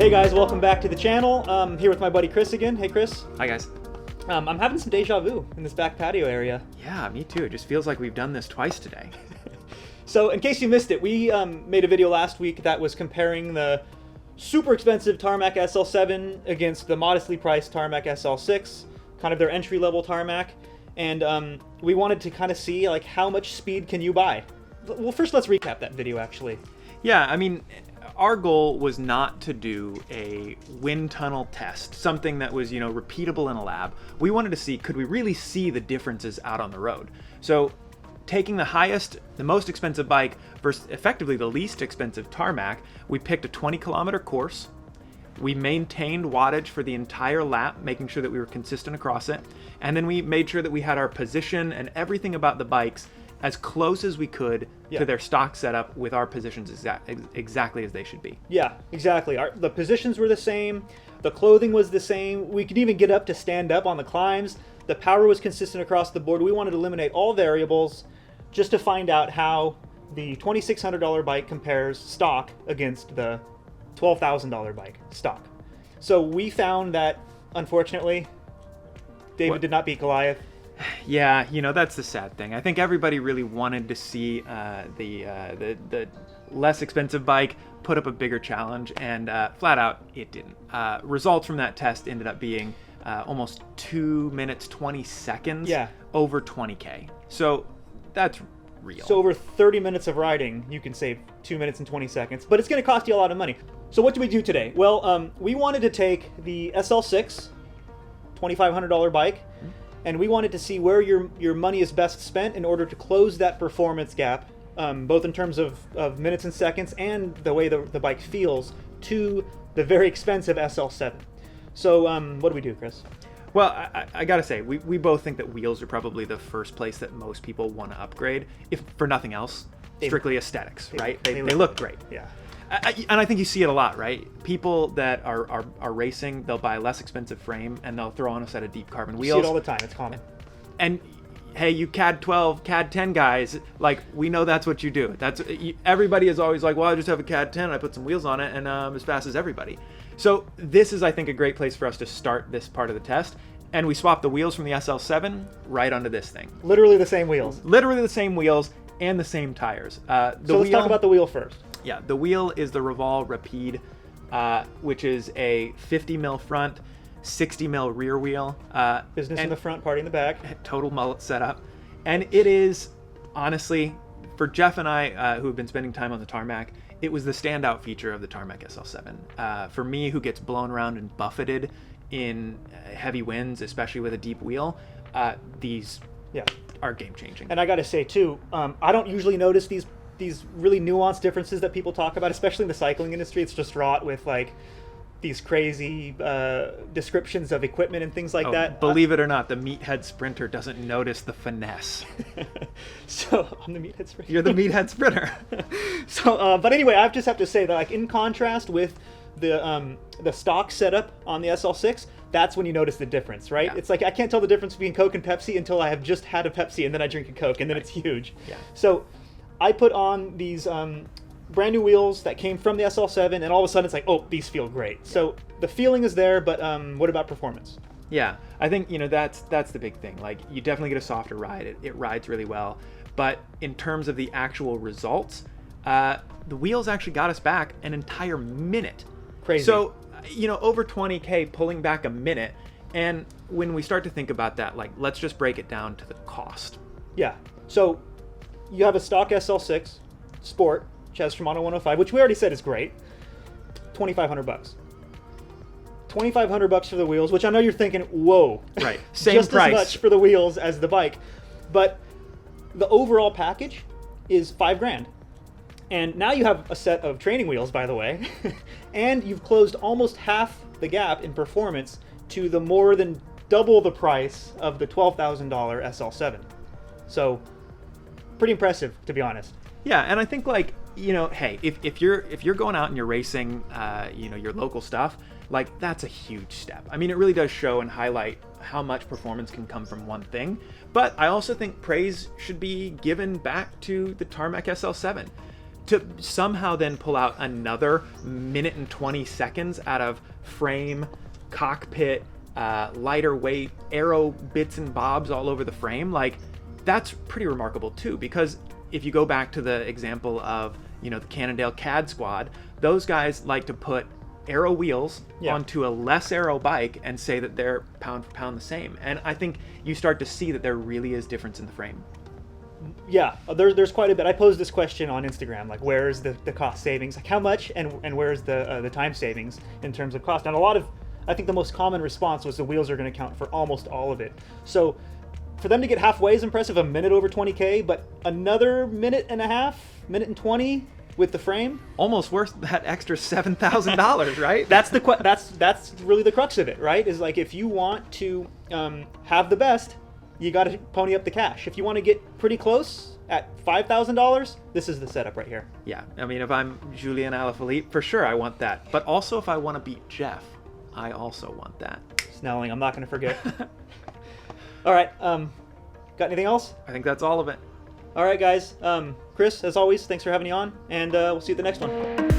Hey guys, welcome back to the channel. I'm here with my buddy Chris again. Hey Chris. Hi guys. I'm having some deja vu in this back patio area. Yeah, me too. It just feels like we've done this twice today. So in case you missed it, we made a video last week that was comparing the super expensive Tarmac SL7 against the modestly priced Tarmac SL6, kind of their entry-level Tarmac. And we wanted to kind of see like how much speed can you buy. Well, first let's recap that video actually. Yeah, I mean, our goal was not to do a wind tunnel test, something that was, repeatable in a lab. We wanted to see, could we really see the differences out on the road? So taking the most expensive bike versus effectively the least expensive Tarmac, we picked a 20-kilometer course. We maintained wattage for the entire lap, making sure that we were consistent across it. And then we made sure that we had our position and everything about the bikes as close as we could to their stock setup with our positions exactly as they should be. Yeah, exactly. The positions were the same. The clothing was the same. We could even get up to stand up on the climbs. The power was consistent across the board. We wanted to eliminate all variables just to find out how the $2,600 bike compares stock against the $12,000 bike stock. So we found that, unfortunately, David did not beat Goliath. Yeah, that's the sad thing. I think everybody really wanted to see the less expensive bike put up a bigger challenge, and flat out, it didn't. Results from that test ended up being almost 2 minutes, 20 seconds over 20K. So that's real. So over 30 minutes of riding, you can save 2 minutes and 20 seconds, but it's going to cost you a lot of money. So what do we do today? Well, we wanted to take the SL6, $2,500 bike, and we wanted to see where your money is best spent in order to close that performance gap, both in terms of minutes and seconds and the way the bike feels to the very expensive SL7. So what do we do, Chris? Well, I gotta say, we both think that wheels are probably the first place that most people want to upgrade, if for nothing else, strictly aesthetics, right? They look great. Yeah. And I think you see it a lot, right? People that are racing, they'll buy a less expensive frame and they'll throw on a set of deep carbon wheels. You see it all the time. It's common. And hey, you CAD 12, CAD 10 guys, like, we know that's what you do. Everybody is always like, well, I just have a CAD 10 and I put some wheels on it and I'm as fast as everybody. So this is, I think, a great place for us to start this part of the test. And we swapped the wheels from the SL7 right onto this thing. Literally the same wheels. Literally the same wheels and the same tires. So let's talk about the wheel first. Yeah, the wheel is the Revol Rapide, which is a 50 mil front, 60 mil rear wheel. Business in the front, party in the back. Total mullet setup. And it is, honestly, for Jeff and I, who have been spending time on the Tarmac, it was the standout feature of the Tarmac SL7. For me, who gets blown around and buffeted in heavy winds, especially with a deep wheel, these are game-changing. And I gotta say, too, I don't usually notice these really nuanced differences that people talk about, especially in the cycling industry. It's just wrought with like these crazy descriptions of equipment and things like that. Believe it or not, the meathead sprinter doesn't notice the finesse. So I'm the meathead sprinter. You're the meathead sprinter. So, but anyway, I just have to say that, like, in contrast with the stock setup on the SL6, that's when you notice the difference, right? Yeah. It's like I can't tell the difference between Coke and Pepsi until I have just had a Pepsi and then I drink a Coke, and then it's huge. Yeah. So I put on these brand new wheels that came from the SL7, and all of a sudden it's like, oh, these feel great. Yeah. So the feeling is there, but what about performance? Yeah, I think that's the big thing. Like, you definitely get a softer ride. It rides really well, but in terms of the actual results, the wheels actually got us back an entire minute. Crazy. So over 20K, pulling back a minute, and when we start to think about that, like, let's just break it down to the cost. Yeah. So you have a stock SL6 Sport, which has Shimano 105, which we already said is great. $2,500. $2,500 for the wheels, which I know you're thinking, whoa, right? Same just price. as much for the wheels as the bike, but the overall package is $5,000. And now you have a set of training wheels, by the way, and you've closed almost half the gap in performance to the more than double the price of the $12,000 SL7. So pretty impressive, to be honest. Yeah, and I think, like, hey, if you're going out and you're racing, your local stuff, like, that's a huge step. I mean, it really does show and highlight how much performance can come from one thing. But I also think praise should be given back to the Tarmac SL7. to somehow then pull out another minute and 20 seconds out of frame, cockpit, lighter weight, aero bits and bobs all over the frame, like that's pretty remarkable too. Because if you go back to the example of, you know, the Cannondale CAD squad, those guys like to put aero wheels onto a less aero bike and say that they're pound for pound the same. And I think you start to see that there really is difference in the frame. Yeah, there's quite a bit. I posed this question on Instagram, like where's the cost savings, like how much, and where's the time savings in terms of cost. And a lot of, I think the most common response was the wheels are going to count for almost all of it. So for them to get halfway is impressive, a minute over 20K, but another minute and a half, minute and 20 with the frame, almost worth that extra $7,000, right? That's really the crux of it, right? Is like if you want to have the best, you got to pony up the cash. If you want to get pretty close at $5,000, this is the setup right here. Yeah, I mean, if I'm Julien Alaphilippe, for sure I want that. But also if I want to beat Jeff, I also want that. Snelling, I'm not going to forget. All right, got anything else? I think that's all of it. All right, guys. Chris, as always, thanks for having me on, and we'll see you at the next one.